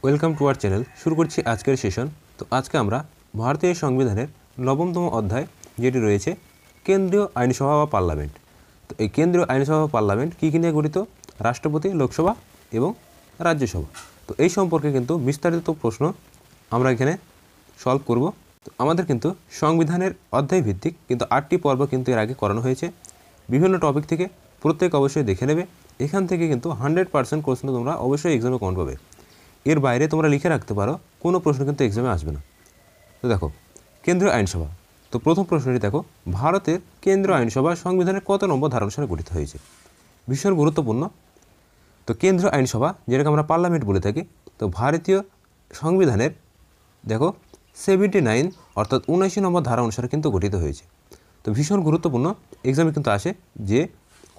Welcome to our channel. শুরু করছি আজকের সেশন। তো আজকে আমরা ভারতীয় সংবিধানের নবমতম অধ্যায় যেটি রয়েছে কেন্দ্রীয় আইনসভা বা পার্লামেন্ট। তো এই কেন্দ্রীয় আইনসভা বা পার্লামেন্ট কী কী নিয়ে গঠিত? রাষ্ট্রপতি, লোকসভা এবং রাজ্যসভা। তো এই সম্পর্কে কিন্তু বিস্তারিত প্রশ্ন আমরা এখানে সলভ করব। তো আমাদের কিন্তু সংবিধানের অধ্যায় ভিত্তিক কিন্তু 8টি পর্ব কিন্তু এর আগে করানো হয়েছে। বিভিন্ন টপিক থেকে প্রত্যেক অবশ্যই দেখে নেবে। এখান থেকে কিন্তু 100% প্রশ্ন তোমরা অবশ্যই এক্সামে কমন পাবে। এর বাইরে তোমরা লিখে রাখতে পারো, কোনো প্রশ্ন কিন্তু এক্সামে আসবে না। তো দেখো, কেন্দ্রীয় আইনসভা। তো প্রথম প্রশ্নটি দেখো, ভারতের কেন্দ্রীয় আইনসভা সংবিধানের কত নম্বর ধারা অনুসারে গঠিত হয়েছে? ভীষণ গুরুত্বপূর্ণ। তো কেন্দ্রীয় আইনসভা, যেটাকে আমরা পার্লামেন্ট বলে থাকি, তো ভারতীয় সংবিধানের দেখো 79 অর্থাৎ 79 নম্বর ধারা অনুসারে কিন্তু গঠিত হয়েছে। তো ভীষণ গুরুত্বপূর্ণ, এক্সামে কিন্তু আসে যে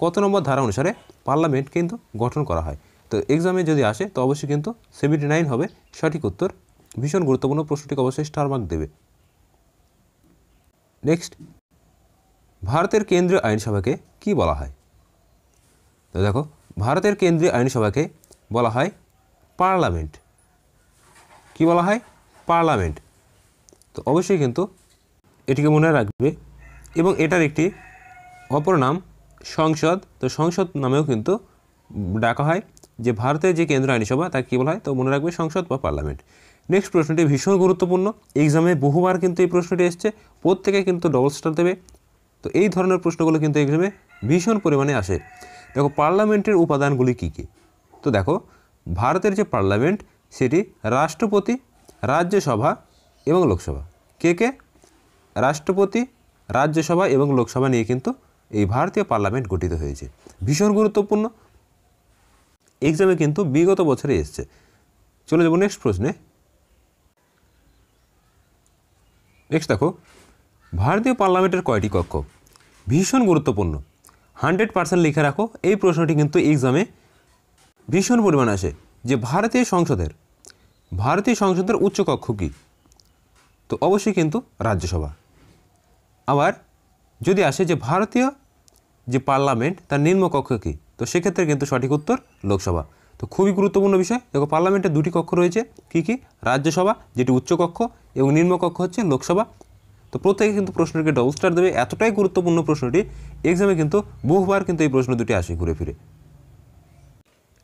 কত নম্বর ধারা অনুসারে পার্লামেন্ট কিন্তু গঠন করা হয়। তো এক্সামে যদি আসে তো অবশ্যই কিন্তু 79 হবে সঠিক উত্তর। ভীষণ গুরুত্বপূর্ণ, প্রশ্নটিকে অবশ্যই স্টার মার্ক দেবে। নেক্সট, ভারতের কেন্দ্রীয় আইনসভাকে কি বলা হয়? তো দেখো, ভারতের কেন্দ্রীয় আইনসভাকে বলা হয় পার্লামেন্ট। কি বলা হয়? পার্লামেন্ট। তো অবশ্যই কিন্তু এটিকে মনে রাখবে। এবং এটার একটি অপর নাম সংসদ। তো সংসদ নামেও কিন্তু ডাকা হয়। যে ভারতের যে কেন্দ্রীয় আইনসভা তাকে কী বলা হয়? তো মনে রাখবে সংসদ বা পার্লামেন্ট। নেক্সট প্রশ্নটি ভীষণ গুরুত্বপূর্ণ, এক্সামে বহুবার কিন্তু এই প্রশ্নটি এসছে, প্রত্যেকে কিন্তু ডবল স্টার দেবে। তো এই ধরনের প্রশ্নগুলো কিন্তু এক্সামে ভীষণ পরিমাণে আসে। দেখো, পার্লামেন্টের উপাদানগুলি কী কী? তো দেখো, ভারতের যে পার্লামেন্ট সেটি রাষ্ট্রপতি, রাজ্যসভা এবং লোকসভা। কে কে? রাষ্ট্রপতি, রাজ্যসভা এবং লোকসভা নিয়ে কিন্তু এই ভারতীয় পার্লামেন্ট গঠিত হয়েছে। ভীষণ গুরুত্বপূর্ণ, এক্সামে কিন্তু বিগত বছরে এসছে। চলে যাব নেক্সট প্রশ্নে। নেক্সট দেখো, ভারতীয় পার্লামেন্টের কয়টি কক্ষ? ভীষণ গুরুত্বপূর্ণ, 100% লিখে রাখো। এই প্রশ্নটি কিন্তু এক্সামে ভীষণ পরিমাণ আসে যে ভারতীয় সংসদের উচ্চ কক্ষ কী? তো অবশ্যই কিন্তু রাজ্যসভা। আবার যদি আসে যে ভারতীয় যে পার্লামেন্ট তার নিম্নকক্ষ কী? তো সেক্ষেত্রে কিন্তু সঠিক উত্তর লোকসভা। তো খুবই গুরুত্বপূর্ণ বিষয়। দেখো, পার্লামেন্টের দুটি কক্ষ রয়েছে। কী কী? রাজ্যসভা যেটি উচ্চকক্ষ এবং নিম্নকক্ষ হচ্ছে লোকসভা। তো প্রত্যেকে কিন্তু প্রশ্নটিকে ডবল স্টার দেবে, এতটাই গুরুত্বপূর্ণ প্রশ্নটি। এক্সামে কিন্তু বহুবার কিন্তু এই প্রশ্ন দুটি আসে ঘুরে ফিরে।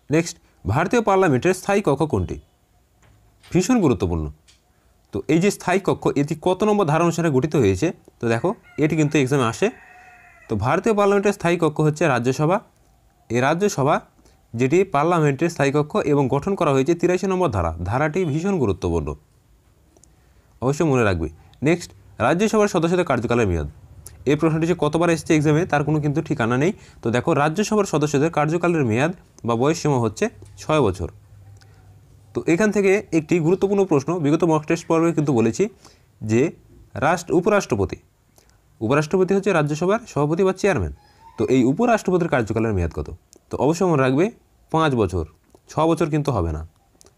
নেক্সট, ভারতীয় পার্লামেন্টের স্থায়ী কক্ষ কোনটি? ভীষণ গুরুত্বপূর্ণ। তো এই যে স্থায়ী কক্ষ, এটি কত নম্বর ধারা অনুসারে গঠিত হয়েছে? তো দেখো, এটি কিন্তু এক্সামে আসে। তো ভারতীয় পার্লামেন্টের স্থায়ী কক্ষ হচ্ছে রাজ্যসভা। এই রাজ্যসভা যেটি পার্লামেন্টের স্থায়ী কক্ষ এবং গঠন করা হয়েছে 83 নম্বর ধারাটি ভীষণ গুরুত্বপূর্ণ, অবশ্যই মনে রাখবে। নেক্সট, রাজ্যসভার সদস্যদের কার্যকালের মেয়াদ। এই প্রশ্নটি যে কতবার এসেছে এক্সামে তার কোনো কিন্তু ঠিকানা নেই। তো দেখো, রাজ্যসভার সদস্যদের কার্যকালের মেয়াদ বা বয়সসীমা হচ্ছে 6 বছর। তো এখান থেকে একটি গুরুত্বপূর্ণ প্রশ্ন বিগত মক টেস্ট পর্বে কিন্তু বলেছি যে উপরাষ্ট্রপতি হচ্ছে রাজ্যসভার সভাপতি বা চেয়ারম্যান। তো এই উপরাষ্ট্রপতির কার্যকালের মেয়াদ কত? তো অবশ্যই মনে রাখবে 5 বছর, 6 বছর কিন্তু হবে না।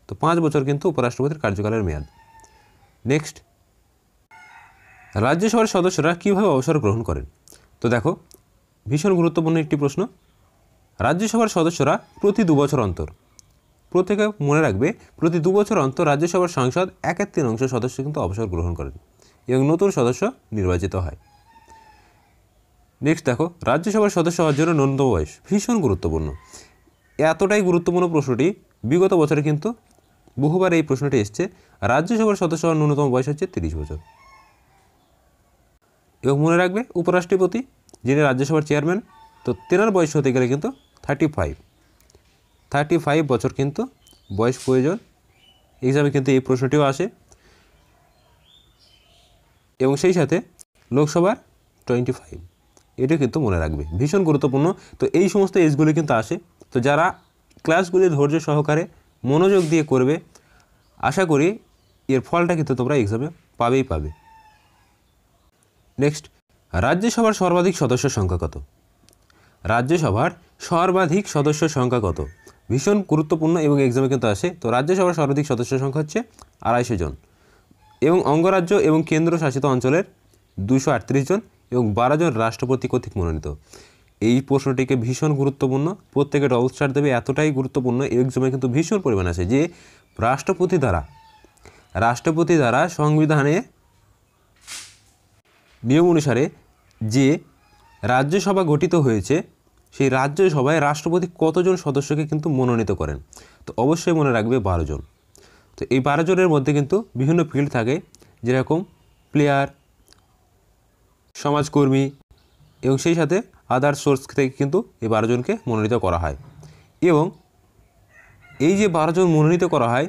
তো 5 বছর কিন্তু উপরাষ্ট্রপতির কার্যকালের মেয়াদ। নেক্সট, রাজ্যসভার সদস্যরা কীভাবে অবসর গ্রহণ করেন? তো দেখো, ভীষণ গুরুত্বপূর্ণ একটি প্রশ্ন। রাজ্যসভার সদস্যরা প্রতি 2 বছর অন্তর, প্রত্যেকে মনে রাখবে, প্রতি 2 বছর অন্তর রাজ্যসভার সাংসদ 1/3 সদস্য কিন্তু অবসর গ্রহণ করেন এবং নতুন সদস্য নির্বাচিত হয়। নেক্সট দেখো, রাজ্যসভার সদস্য হওয়ার জন্য ন্যূনতম বয়স। ভীষণ গুরুত্বপূর্ণ, এতটাই গুরুত্বপূর্ণ প্রশ্নটি, বিগত বছরে কিন্তু বহুবার এই প্রশ্নটি এসছে। রাজ্যসভার সদস্য হওয়ার ন্যূনতম বয়স হচ্ছে 30 বছর। এবং মনে রাখবে, উপরাষ্ট্রপতি যিনি রাজ্যসভার চেয়ারম্যান, তো তেনার বয়স হতে গেলে কিন্তু 35 বছর কিন্তু বয়স প্রয়োজন। এক্সামে কিন্তু এই প্রশ্নটিও আসে। এবং সেই সাথে লোকসভার 25, এটিও কিন্তু মনে রাখবে, ভীষণ গুরুত্বপূর্ণ। তো এই সমস্ত এজগুলি কিন্তু আসে। তো যারা ক্লাসগুলি ধৈর্য সহকারে মনোযোগ দিয়ে করবে, আশা করি এর ফলটা কিন্তু তোমরা এক্সামে পাবে। নেক্সট, রাজ্যসভার সর্বাধিক সদস্য সংখ্যা কত? রাজ্যসভার সর্বাধিক সদস্য সংখ্যা কত? ভীষণ গুরুত্বপূর্ণ এবং এক্সামে কিন্তু আসে। তো রাজ্যসভার সর্বাধিক সদস্য সংখ্যা হচ্ছে 250 জন এবং অঙ্গরাজ্য এবং কেন্দ্রশাসিত অঞ্চলের 238 জন এবং 12 জন রাষ্ট্রপতি কর্তৃক মনোনীত। এই প্রশ্নটিকে ভীষণ গুরুত্বপূর্ণ, প্রত্যেকে ডবল স্টার দেবে, এতটাই গুরুত্বপূর্ণ। এক্সামে কিন্তু ভীষণ পরিমাণ আছে যে রাষ্ট্রপতি দ্বারা সংবিধানে নিয়ম অনুসারে যে রাজ্যসভা গঠিত হয়েছে, সেই রাজ্যসভায় রাষ্ট্রপতি কতজন সদস্যকে কিন্তু মনোনীত করেন? তো অবশ্যই মনে রাখবে 12 জন। তো এই 12 জনের মধ্যে কিন্তু বিভিন্ন ফিল্ড থাকে, যেরকম প্লেয়ার, সমাজকর্মী এবং সেই সাথে আদার সোর্স থেকে কিন্তু এই 12 জনকে মনোনীত করা হয়। এবং এই যে 12 জন মনোনীত করা হয়,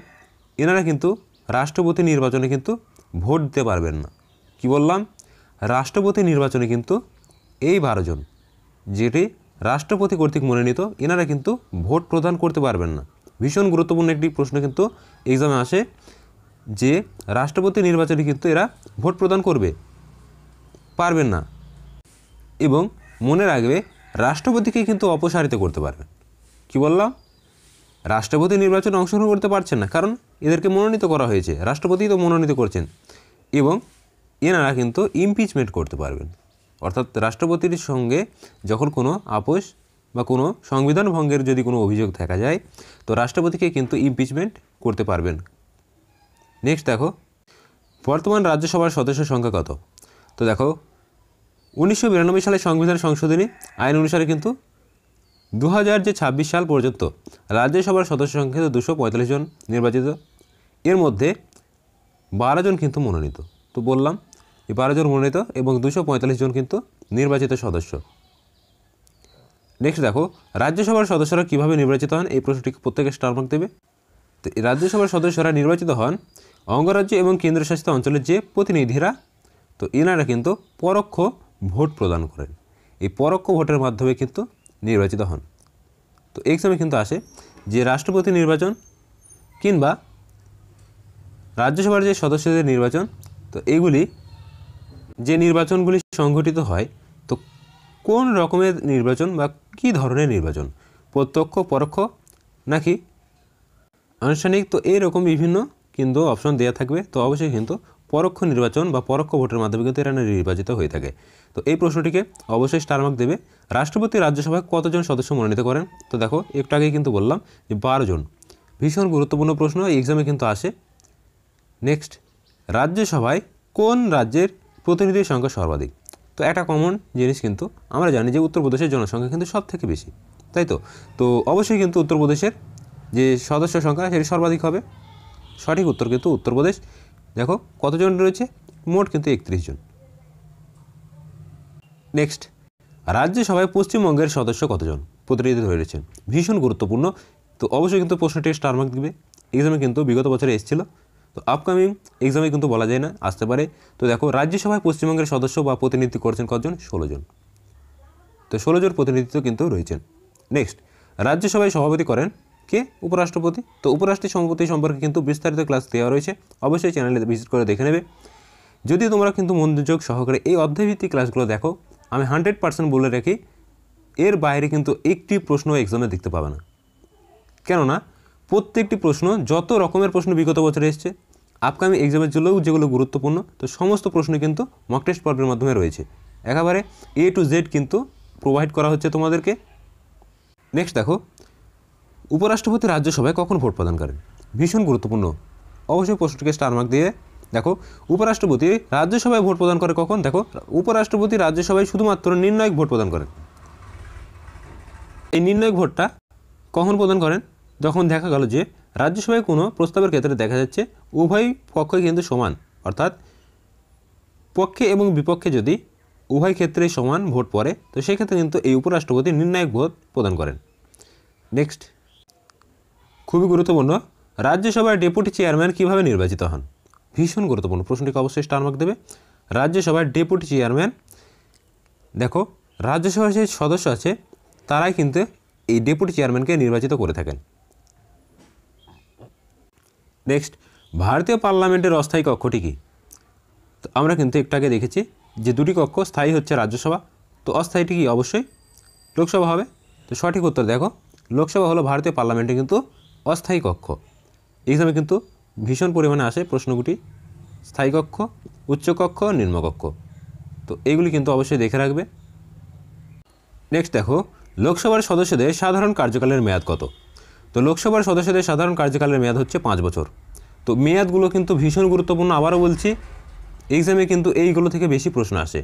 এনারা কিন্তু রাষ্ট্রপতি নির্বাচনে কিন্তু ভোট দিতে পারবেন না। কি বললাম? রাষ্ট্রপতি নির্বাচনে কিন্তু এই 12 জন, যেটি রাষ্ট্রপতি কর্তৃক মনোনীত, এনারা কিন্তু ভোট প্রদান করতে পারবেন না। ভীষণ গুরুত্বপূর্ণ একটি প্রশ্ন কিন্তু এক্সামে আসে যে রাষ্ট্রপতি নির্বাচনে কিন্তু এরা ভোট প্রদান পারবেন না। এবং মনে রাখবে রাষ্ট্রপতিকে কিন্তু অপসারিত করতে পারবেন। কি বললাম? রাষ্ট্রপতি নির্বাচনে অংশগ্রহণ করতে পারছেন না, কারণ এদেরকে মনোনীত করা হয়েছে, রাষ্ট্রপতি তো মনোনীত করছেন। এবং এনারা কিন্তু ইমপিচমেন্ট করতে পারবেন, অর্থাৎ রাষ্ট্রপতির সঙ্গে যখন কোনো আপোষ বা কোনো সংবিধান ভঙ্গের যদি কোনো অভিযোগ দেখা যায়, তো রাষ্ট্রপতিকে কিন্তু ইমপিচমেন্ট করতে পারবেন। নেক্সট দেখো, বর্তমান রাজ্যসভার সদস্য সংখ্যা কত? তো দেখো 1992 সালে সংবিধান সংশোধনী আইন অনুসারে কিন্তু 2026 সাল পর্যন্ত রাজ্যসভার সদস্য সংখ্যা 245 জন নির্বাচিত। এর মধ্যে 12 জন কিন্তু মনোনীত। তো বললাম এই 12 জন মনোনীত এবং 245 জন কিন্তু নির্বাচিত সদস্য। নেক্সট দেখো, রাজ্যসভার সদস্যরা কীভাবে নির্বাচিত হন? এই প্রশ্নটিকে প্রত্যেকে স্টার মার্ক দেবে। তো রাজ্যসভার সদস্যরা নির্বাচিত হন অঙ্গরাজ্য এবং কেন্দ্রশাসিত অঞ্চলের যে প্রতিনিধিরা, তো এনারা কিন্তু পরোক্ষ ভোট প্রদান করেন। এই পরোক্ষ ভোটের মাধ্যমে কিন্তু নির্বাচিত হন। তো এক্সামে কিন্তু আসে যে রাষ্ট্রপতি নির্বাচন কিংবা রাজ্যসভার যে সদস্যদের নির্বাচন, তো এগুলি যে নির্বাচনগুলি সংঘটিত হয়, তো কোন রকমের নির্বাচন বা কী ধরনের নির্বাচন? প্রত্যক্ষ, পরোক্ষ নাকি আনুষ্ঠানিক? তো এইরকম বিভিন্ন কিন্তু অপশন দেওয়া থাকবে। তো অবশ্যই কিন্তু পরোক্ষ নির্বাচন বা পরোক্ষ ভোটের মাধ্যমে কিন্তু এরা নির্বাচিত হয়ে থাকে। তো এই প্রশ্নটিকে অবশ্যই স্টার মার্ক দেবে। রাষ্ট্রপতি রাজ্যসভায় কতজন সদস্য মনোনীত করেন? তো দেখো একটু আগেই কিন্তু বললাম যে 12 জন। ভীষণ গুরুত্বপূর্ণ প্রশ্ন, এক্সামে কিন্তু আসে। নেক্সট, রাজ্যসভায় কোন রাজ্যের প্রতিনিধির সংখ্যা সর্বাধিক? তো একটা কমন জিনিস কিন্তু আমরা জানি যে উত্তরপ্রদেশের জনসংখ্যা কিন্তু সব থেকে বেশি, তাই তো? তো অবশ্যই কিন্তু উত্তরপ্রদেশের যে সদস্য সংখ্যা সেটি সর্বাধিক হবে। সঠিক উত্তর কিন্তু উত্তরপ্রদেশ। দেখো কতজন রয়েছে? মোট কিন্তু 31 জন। নেক্সট, রাজ্যসভায় পশ্চিমবঙ্গের সদস্য কতজন প্রতিনিধি রয়েছেন? ভীষণ গুরুত্বপূর্ণ। তো অবশ্যই কিন্তু প্রশ্নটি স্টার মার্ক দিবে। এক্সামে কিন্তু বিগত বছরে এসেছিল, তো আপকামিং এক্সামে কিন্তু বলা যায় না, আসতে পারে। তো দেখো রাজ্যসভায় পশ্চিমবঙ্গের সদস্য বা প্রতিনিধিত্ব করছেন কতজন? 16 জন। তো 16 জন প্রতিনিধিত্ব কিন্তু রয়েছেন। নেক্সট, রাজ্যসভায় সভাপতি করেন কে? উপরাষ্ট্রপতি। তো উপরাষ্ট্রপতি সভাপতি সম্পর্কে কিন্তু বিস্তারিত ক্লাস দেওয়া রয়েছে, অবশ্যই চ্যানেলে ভিজিট করে দেখে নেবে। যদি তোমরা কিন্তু মনোযোগ সহকারে এই অধ্যায়ভিত্তিক ক্লাসগুলো দেখো, আমি 100% বলে রাখি এর বাইরে কিন্তু একটি প্রশ্ন এক্সামে দেখতে পাবে না। কেননা প্রত্যেকটি প্রশ্ন, যত রকমের প্রশ্ন বিগত বছরে এসছে, আপকামিং এক্সামের জন্যও যেগুলো গুরুত্বপূর্ণ, তো সমস্ত প্রশ্ন কিন্তু মক টেস্ট পর্বের মাধ্যমে রয়েছে। একেবারে A to Z কিন্তু প্রোভাইড করা হচ্ছে তোমাদেরকে। নেক্সট দেখো, উপরাষ্ট্রপতি রাজ্যসভায় কখন ভোট প্রদান করেন? ভীষণ গুরুত্বপূর্ণ, অবশ্যই প্রশ্নটিকে স্টার মার্ক দিয়ে দেখো। উপরাষ্ট্রপতি রাজ্যসভায় ভোট প্রদান করে কখন? দেখো উপরাষ্ট্রপতি রাজ্যসভায় শুধুমাত্র নির্ণায়ক ভোট প্রদান করেন। এই নির্ণায়ক ভোটটা কখন প্রদান করেন? যখন দেখা গেল যে রাজ্যসভায় কোনো প্রস্তাবের ক্ষেত্রে দেখা যাচ্ছে উভয় পক্ষই কিন্তু সমান, অর্থাৎ পক্ষে এবং বিপক্ষে যদি উভয় ক্ষেত্রেই সমান ভোট পড়ে, তো সেক্ষেত্রে কিন্তু এই উপরাষ্ট্রপতি নির্ণায়ক ভোট প্রদান করেন। নেক্সট, খুবই গুরুত্বপূর্ণ, রাজ্যসভার ডেপুটি চেয়ারম্যান কীভাবে নির্বাচিত হন? ভীষণ গুরুত্বপূর্ণ, প্রশ্নটিকে অবশ্যই স্টার মার্ক দেবে। রাজ্যসভার ডেপুটি চেয়ারম্যান, দেখো রাজ্যসভার যে সদস্য আছে তারাই কিন্তু এই ডেপুটি চেয়ারম্যানকে নির্বাচিত করে থাকেন। নেক্সট, ভারতীয় পার্লামেন্টের অস্থায়ী কক্ষটি কী? তো আমরা কিন্তু একটু আগে দেখেছি যে দুটি কক্ষ, স্থায়ী হচ্ছে রাজ্যসভা, তো অস্থায়ীটি কি? অবশ্যই লোকসভা হবে। তো সঠিক উত্তর দেখো, লোকসভা হলো ভারতীয় পার্লামেন্টে কিন্তু অস্থায়ী কক্ষ। এক্সামে কিন্তু ভীষণ পরিমাণে আসে প্রশ্নগুলি, স্থায়ী কক্ষ, উচ্চকক্ষ, নিম্নকক্ষ। তো এইগুলি কিন্তু অবশ্যই দেখে রাখবে। নেক্সট দেখো, লোকসভার সদস্যদের সাধারণ কার্যকালের মেয়াদ কত? তো লোকসভার সদস্যদের সাধারণ কার্যকালের মেয়াদ হচ্ছে 5 বছর। তো মেয়াদগুলো কিন্তু ভীষণ গুরুত্বপূর্ণ, আবারও বলছি এক্সামে কিন্তু এইগুলো থেকে বেশি প্রশ্ন আসে,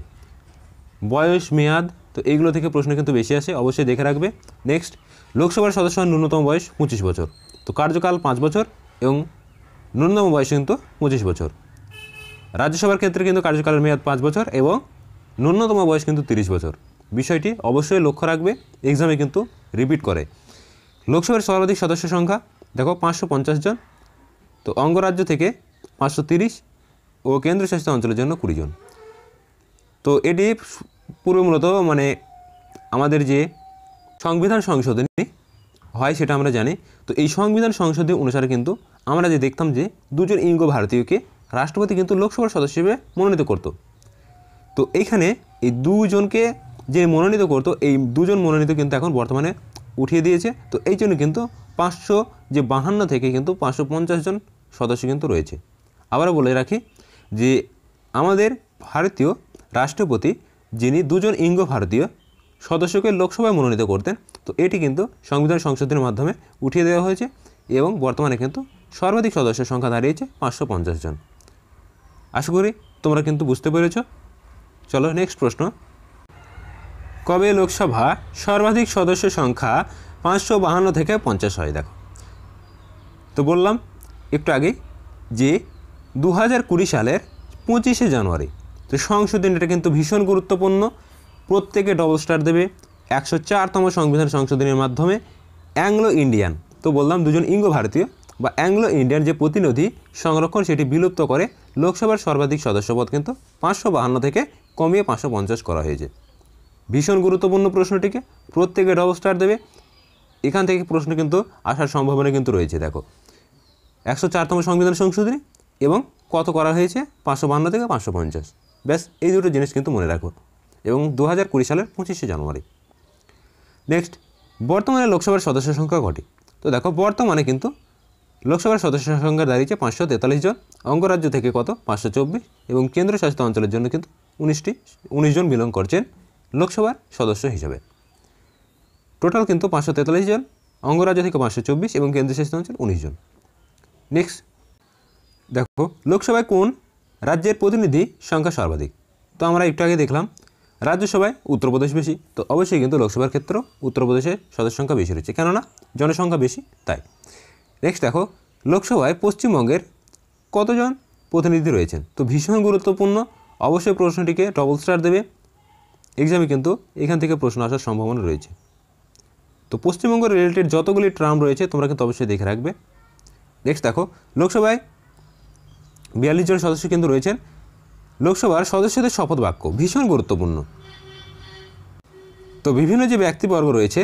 বয়স, মেয়াদ, তো এইগুলো থেকে প্রশ্ন কিন্তু বেশি আসে, অবশ্যই দেখে রাখবে। নেক্সট, লোকসভার সদস্যের ন্যূনতম বয়স 25 বছর, তো কার্যকাল 5 বছর এবং ন্যূনতম বয়স কিন্তু 25 বছর। রাজ্যসভার ক্ষেত্রে কিন্তু কার্যকালের মেয়াদ 5 বছর এবং ন্যূনতম বয়স কিন্তু 30 বছর। বিষয়টি অবশ্যই লক্ষ্য রাখবে, এক্সামে কিন্তু রিপিট করে। লোকসভার সর্বাধিক সদস্য সংখ্যা দেখো 550 জন, তো অঙ্গরাজ্য থেকে 530 ও কেন্দ্রশাসিত অঞ্চলের জন্য 20 জন। তো এটি পূর্বে মূলত মানে আমাদের যে সংবিধান সংশোধনী হয় সেটা আমরা জানি। তো এই সংবিধান সংশোধনী অনুসারে কিন্তু আমরা যে দেখতাম যে 2 জন ইঙ্গ ভারতীয়কে রাষ্ট্রপতি কিন্তু লোকসভার সদস্য হিসেবে মনোনীত করত। তো এইখানে এই 2 জনকে যে মনোনীত করত, এই 2 জন মনোনীত কিন্তু এখন বর্তমানে উঠিয়ে দিয়েছে। তো এই জন্য কিন্তু 552 থেকে কিন্তু 550 জন সদস্য কিন্তু রয়েছে। আবারও বলে রাখি যে আমাদের ভারতীয় রাষ্ট্রপতি যিনি 2 জন ইঙ্গ ভারতীয় সদস্যকে লোকসভায় মনোনীত করতেন, তো এটি কিন্তু সংবিধান সংশোধনের মাধ্যমে উঠিয়ে দেওয়া হয়েছে এবং বর্তমানে কিন্তু সর্বাধিক সদস্যের সংখ্যা দাঁড়িয়েছে 550 জন। আশা করি তোমরা কিন্তু বুঝতে পেরেছ। চলো নেক্সট প্রশ্ন, কবে লোকসভা সর্বাধিক সদস্য সংখ্যা 552 থেকে 50 হয়? দেখো, তো বললাম একটু আগে যে 2020 সালের 25শে জানুয়ারি, তো সংশোধনীটা কিন্তু ভীষণ গুরুত্বপূর্ণ, প্রত্যেকে ডবল স্টার দেবে। 104তম সংবিধান সংশোধনীর মাধ্যমে অ্যাংলো ইন্ডিয়ান, তো বললাম 2 জন ইঙ্গ ভারতীয় বা অ্যাংলো ইন্ডিয়ান যে প্রতিনিধি সংরক্ষণ সেটি বিলুপ্ত করে লোকসভার সর্বাধিক সদস্যপদ কিন্তু 552 থেকে কমিয়ে 550 করা হয়েছে। ভীষণ গুরুত্বপূর্ণ প্রশ্নটিকে প্রত্যেকে ডবল স্টার দেবে, এখান থেকে প্রশ্ন কিন্তু আসার সম্ভাবনা কিন্তু রয়েছে। দেখো 104তম সংবিধান সংশোধনী এবং কত করা হয়েছে, 552 থেকে 550, ব্যাস এই দুটো জিনিস কিন্তু মনে রাখো, এবং 2020 সালের 25শে জানুয়ারি। নেক্সট, বর্তমানে লোকসভার সদস্য সংখ্যা কটি? তো দেখো বর্তমানে কিন্তু লোকসভার সদস্য সংখ্যা দাঁড়িয়েছে 543 জন, অঙ্গরাজ্য থেকে কত 524 এবং কেন্দ্রশাসিত অঞ্চলের জন্য কিন্তু 19 জন বিলং করছেন লোকসভার সদস্য হিসেবে। টোটাল কিন্তু 543 জন, অঙ্গরাজ্য থেকে 524 এবং কেন্দ্রশাসিত অঞ্চল 19 জন। নেক্সট দেখো, লোকসভায় কোন রাজ্যের প্রতিনিধি সংখ্যা সর্বাধিক? তো আমরা একটু আগে দেখলাম রাজ্যসভায় উত্তরপ্রদেশ বেশি, তো অবশ্যই কিন্তু লোকসভার ক্ষেত্রেও উত্তরপ্রদেশের সদস্য সংখ্যা বেশি রয়েছে, কেননা জনসংখ্যা বেশি তাই। নেক্সট দেখো, লোকসভায় পশ্চিমবঙ্গের কতজন প্রতিনিধি রয়েছেন? তো ভীষণ গুরুত্বপূর্ণ, অবশ্যই প্রশ্নটিকে ডবল স্টার দেবে, এক্সামে কিন্তু এখান থেকে প্রশ্ন আসার সম্ভাবনা রয়েছে। তো পশ্চিমবঙ্গ রিলেটেড যতগুলি টার্ম রয়েছে তোমরা কিন্তু অবশ্যই দেখে রাখবে। নেক্সট দেখো, লোকসভায় 42 জন সদস্য কিন্তু রয়েছেন। লোকসভার সদস্যদের শপথ বাক্য ভীষণ গুরুত্বপূর্ণ। তো বিভিন্ন যে ব্যক্তিবর্গ রয়েছে,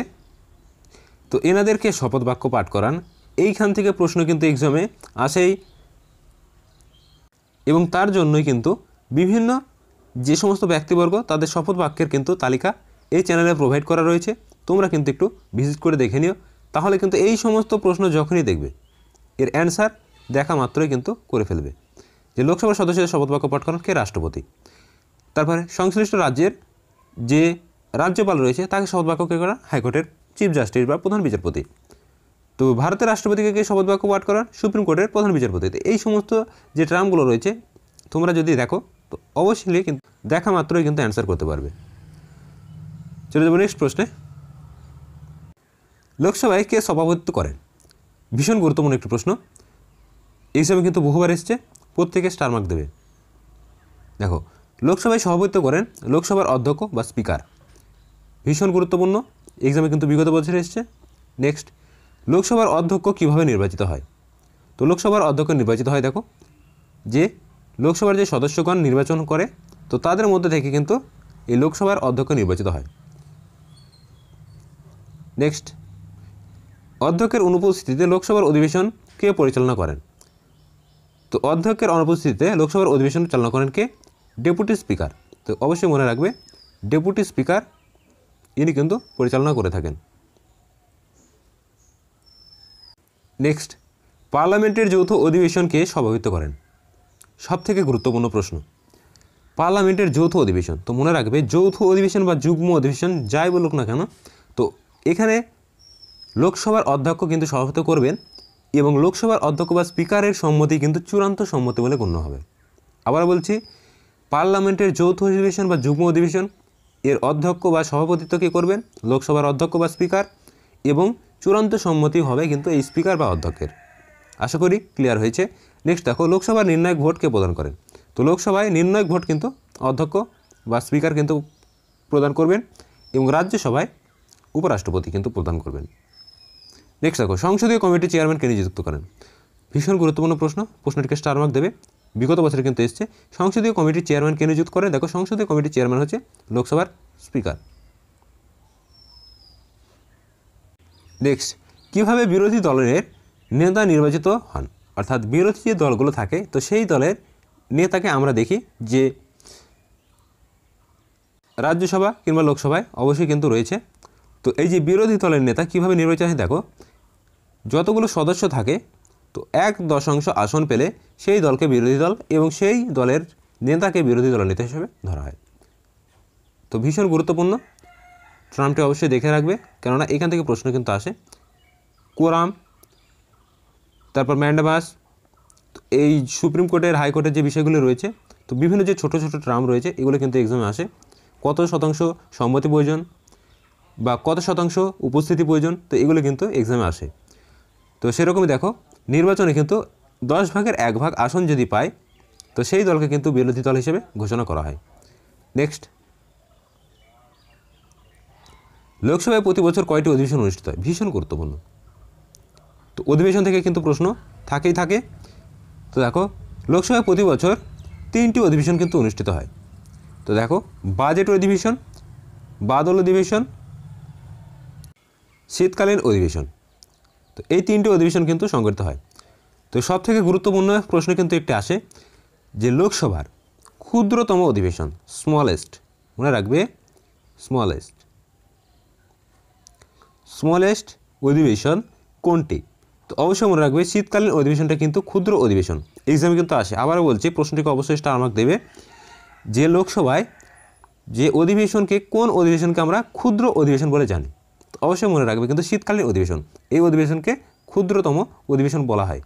তো এনাদেরকে শপথ বাক্য পাঠ করান, এইখান থেকে প্রশ্ন কিন্তু এক্সামে আসেই, এবং তার জন্যই কিন্তু বিভিন্ন যে সমস্ত ব্যক্তিবর্গ তাদের শপথ বাক্যের কিন্তু তালিকা এই চ্যানেলে প্রোভাইড করা রয়েছে, তোমরা কিন্তু একটু ভিজিট করে দেখে নিও, তাহলে কিন্তু এই সমস্ত প্রশ্ন যখনই দেখবে এর অ্যান্সার দেখা মাত্রই কিন্তু করে ফেলবে। যে লোকসভার সদস্যদের শপথ বাক্য পাঠ করেন কে? রাষ্ট্রপতি। তারপরে সংশ্লিষ্ট রাজ্যের যে রাজ্যপাল রয়েছে তাকে শপথ বাক্য কে করান? হাইকোর্টের চিফ জাস্টিস বা প্রধান বিচারপতি। তো ভারতের রাষ্ট্রপতিকে কে শপথ বাক্য পাঠ করান? সুপ্রিম কোর্টের প্রধান বিচারপতি। এই সমস্ত যে টার্মগুলো রয়েছে তোমরা যদি দেখো তো অবশ্যই কিন্তু দেখা মাত্রই কিন্তু অ্যান্সার করতে পারবে। চলে যাবো নেক্সট প্রশ্নে, লোকসভায় কে সভাপতিত্ব করেন? ভীষণ গুরুত্বপূর্ণ একটি প্রশ্ন, এক্সামে কিন্তু বহুবার এসছে, প্রত্যেকে স্টার মার্ক দেবে। দেখো, লোকসভায় সভাপতিত্ব করেন লোকসভার অধ্যক্ষ বা স্পিকার, ভীষণ গুরুত্বপূর্ণ, এক্সামে কিন্তু বিগত বছরে এসছে। নেক্সট, লোকসভার অধ্যক্ষ কিভাবে নির্বাচিত হয়? তো লোকসভার অধ্যক্ষ নির্বাচিত হয় দেখো, যে লোকসভার যে সদস্যগণ নির্বাচন করে তো তাদের মধ্যে থেকে কিন্তু এই লোকসভার অধ্যক্ষ নির্বাচিত হয়। নেক্সট, অধ্যক্ষের অনুপস্থিতিতে লোকসভার অধিবেশন কে পরিচালনা করেন? তো অধ্যক্ষের অনুপস্থিতিতে লোকসভার অধিবেশন চালনা করেন কে? Deputy speaker. তো অবশ্যই মনে রাখবে ডেপুটি স্পিকার ইনি কিন্তু পরিচালনা করে থাকেন। নেক্সট, পার্লামেন্টের যৌথ অধিবেশনকে সভাপতিত্ব করেন? সবথেকে গুরুত্বপূর্ণ প্রশ্ন। পার্লামেন্টের যৌথ অধিবেশন। তো মনে রাখবে যৌথ অধিবেশন বা যুগ্ম অধিবেশন যাই বলুক না কেন, তো এখানে লোকসভার অধ্যক্ষ কিন্তু সভাপতি করবেন এবং লোকসভার অধ্যক্ষ বা স্পিকারের সম্মতি কিন্তু চূড়ান্ত সম্মতি বলে গণ্য হবে। আবার বলছি, পার্লামেন্টের যৌথ অধিবেশন বা যুগ্ম অধিবেশন এর অধ্যক্ষ বা সভাপতিত্ব কে করবেন? লোকসভার অধ্যক্ষ বা স্পিকার, এবং চূড়ান্ত সম্মতি হবে কিন্তু এই স্পিকার বা অধ্যক্ষের। আশা করি ক্লিয়ার হয়েছে। নেক্সট দেখো, লোকসভার নির্ণায়ক ভোট কে প্রদান করেন? তো লোকসভায় নির্ণায়ক ভোট কিন্তু অধ্যক্ষ বা স্পিকার কিন্তু প্রদান করবেন এবং রাজ্যসভায় উপরাষ্ট্রপতি কিন্তু প্রদান করবেন। নেক্সট দেখো, সংসদীয় কমিটির চেয়ারম্যান কে নিযুক্ত করেন? ভীষণ গুরুত্বপূর্ণ প্রশ্ন, প্রশ্নটিকে স্টার মার্ক দেবে। বিগত বছরে কিন্তু এসছে। সংসদীয় কমিটির চেয়ারম্যান কে নিযুক্ত করে? দেখো, সংসদীয় কমিটির চেয়ারম্যান হচ্ছে লোকসভার স্পিকার। নেক্সট, কিভাবে বিরোধী দলের নেতা নির্বাচিত হন? অর্থাৎ বিরোধী যে দলগুলো থাকে, তো সেই দলের নেতাকে আমরা দেখি যে রাজ্যসভা কিংবা লোকসভায় অবশ্যই কিন্তু রয়েছে। তো এই যে বিরোধী দলের নেতা কিভাবে নির্বাচিত হয়, দেখো যতগুলো সদস্য থাকে, তো 1/10 আসন পেলে সেই দলকে বিরোধী দল এবং সেই দলের নেতাকে বিরোধী দলের নেতা হিসেবে ধরা হয়। তো ভীষণ গুরুত্বপূর্ণ, ট্রামটি অবশ্যই দেখে রাখবে, কেননা এখান থেকে প্রশ্ন কিন্তু আসে। কোরাম, তারপর ম্যান্ডামাস, এই সুপ্রিম কোর্টের হাইকোর্টের যে বিষয়গুলো রয়েছে, তো বিভিন্ন যে ছোট ছোট ট্রাম রয়েছে এগুলো কিন্তু এক্সামে আসে। কত শতাংশ সম্মতি প্রয়োজন বা কত শতাংশ উপস্থিতি প্রয়োজন, তো এগুলো কিন্তু এক্সামে আসে। তো সেরকমই দেখো, নির্বাচনে কিন্তু 1/10 আসন যদি পায়, তো সেই দলকে কিন্তু বিরোধী দল হিসেবে ঘোষণা করা হয়। নেক্সট, লোকসভায় প্রতি বছর কয়টি অধিবেশন অনুষ্ঠিত হয়? ভীষণ গুরুত্বপূর্ণ। তো অধিবেশন থেকে কিন্তু প্রশ্ন থাকেই থাকে। তো দেখো, লোকসভায় প্রতি বছর 3টি অধিবেশন কিন্তু অনুষ্ঠিত হয়। তো দেখো, বাজেট অধিবেশন, বাদল অধিবেশন, শীতকালীন অধিবেশন। তো এই 3টি অধিবেশন কিন্তু সংগঠিত হয়। তো সবথেকে গুরুত্বপূর্ণ প্রশ্ন কিন্তু একটি আসে যে লোকসভার ক্ষুদ্রতম অধিবেশন, স্মলেস্ট, মনে রাখবে স্মলেস্ট অধিবেশন কোনটি? তো অবশ্যই মনে রাখবে শীতকালীন অধিবেশনটা কিন্তু ক্ষুদ্র অধিবেশন, এক্সামে কিন্তু আসে। আবারও বলছি, প্রশ্নটিকে অবশ্যই স্টার মার্ক দেবে যে লোকসভায় যে অধিবেশনকে, কোন অধিবেশনকে আমরা ক্ষুদ্র অধিবেশন বলে জানি? তো অবশ্যই মনে রাখবে কিন্তু শীতকালীন অধিবেশন, এই অধিবেশনকে ক্ষুদ্রতম অধিবেশন বলা হয়।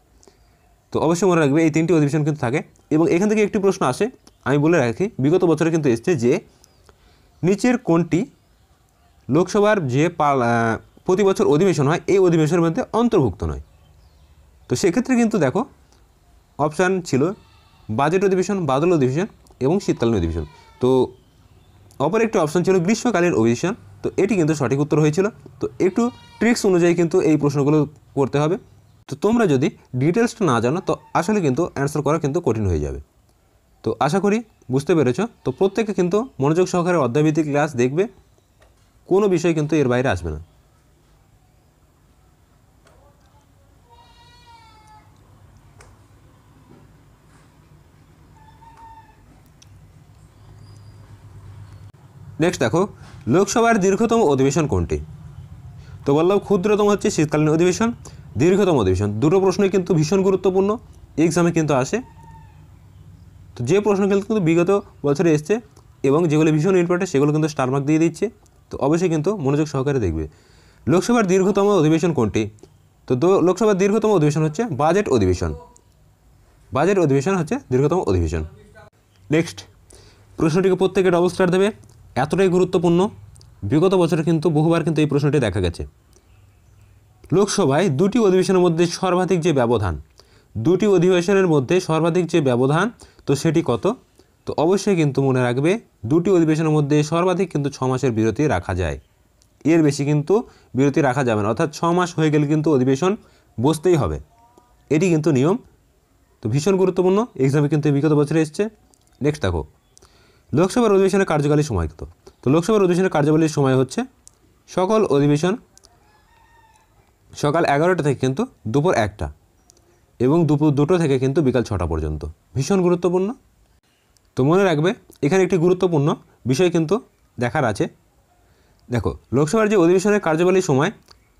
তো অবশ্যই মনে রাখবে এই 3টি অধিবেশন কিন্তু থাকে। এবং এখান থেকে একটি প্রশ্ন আসে, আমি বলে রাখি, বিগত বছরে কিন্তু এসছে যে নিচের কোনটি লোকসভার যে প্রতি বছর অধিবেশন হয় এই অধিবেশনের মধ্যে অন্তর্ভুক্ত নয়? তো সেক্ষেত্রে কিন্তু দেখো অপশান ছিল বাজেট অধিবেশন, বাদল অধিবেশন এবং শীতকালীন অধিবেশন। তো অপর একটি অপশান ছিল গ্রীষ্মকালীন অধিবেশন। তো এটি কিন্তু সঠিক উত্তর হয়েছিল। তো একটু ট্রিক্স অনুযায়ী কিন্তু এই প্রশ্নগুলো করতে হবে। তো তোমরা যদি ডিটেলসটা না জানো, তো আসলে কিন্তু অ্যান্সার করা কিন্তু কঠিন হয়ে যাবে। তো আশা করি বুঝতে পেরেছো। তো প্রত্যেকে কিন্তু মনোযোগ সহকারে অধ্যায়ভিত্তিক ক্লাস দেখবে, কোনো বিষয় কিন্তু এর বাইরে আসবে না। নেক্সট দেখো, লোকসভার দীর্ঘতম অধিবেশন কোনটি? তো বললাম ক্ষুদ্রতম হচ্ছে শীতকালীন অধিবেশন, দীর্ঘতম অধিবেশন। দুটো প্রশ্নই কিন্তু ভীষণ গুরুত্বপূর্ণ, এক্সামে কিন্তু আসে। তো যে প্রশ্ন কিন্তু বিগত বছরে এসছে এবং যেগুলো ভীষণ ইম্পর্টেন্ট সেগুলো কিন্তু স্টার মার্ক দিয়ে দিচ্ছে। তো অবশ্যই কিন্তু মনোযোগ সহকারে দেখবে। লোকসভার দীর্ঘতম অধিবেশন কোনটি? তো লোকসভার দীর্ঘতম অধিবেশন হচ্ছে বাজেট অধিবেশন। বাজেট অধিবেশন হচ্ছে দীর্ঘতম অধিবেশন। নেক্সট, প্রশ্নটিকে প্রত্যেকে ডবল স্টার দেবে, এতটাই গুরুত্বপূর্ণ। বিগত বছরে কিন্তু বহুবার কিন্তু এই প্রশ্নটি দেখা গেছে। লোকসভায় 2টি অধিবেশনের মধ্যে সর্বাধিক যে ব্যবধান, 2টি অধিবেশনের মধ্যে সর্বাধিক যে ব্যবধান, তো সেটি কত? তো অবশ্যই কিন্তু মনে রাখবে 2টি অধিবেশনের মধ্যে সর্বাধিক কিন্তু 6 মাসের বিরতি রাখা যায়, এর বেশি কিন্তু বিরতি রাখা যাবে না। অর্থাৎ 6 মাস হয়ে গেলে কিন্তু অধিবেশন বসতেই হবে, এটি কিন্তু নিয়ম। তো ভীষণ গুরুত্বপূর্ণ, এক্সামে কিন্তু বিগত বছরে এসছে। নেক্সট দেখো, লোকসভার অধিবেশনের কার্যকালীন সময় কত? তো লোকসভার অধিবেশনের কার্যকালীন সময় হচ্ছে সকল অধিবেশন সকাল 11টা থেকে কিন্তু দুপুর 1টা এবং দুপুর 2টো থেকে কিন্তু বিকাল 6টা পর্যন্ত। ভীষণ গুরুত্বপূর্ণ। তো মনে রাখবে এখানে একটি গুরুত্বপূর্ণ বিষয় কিন্তু দেখার আছে। দেখো, লোকসভার যে অধিবেশনের কার্যকালীন সময়,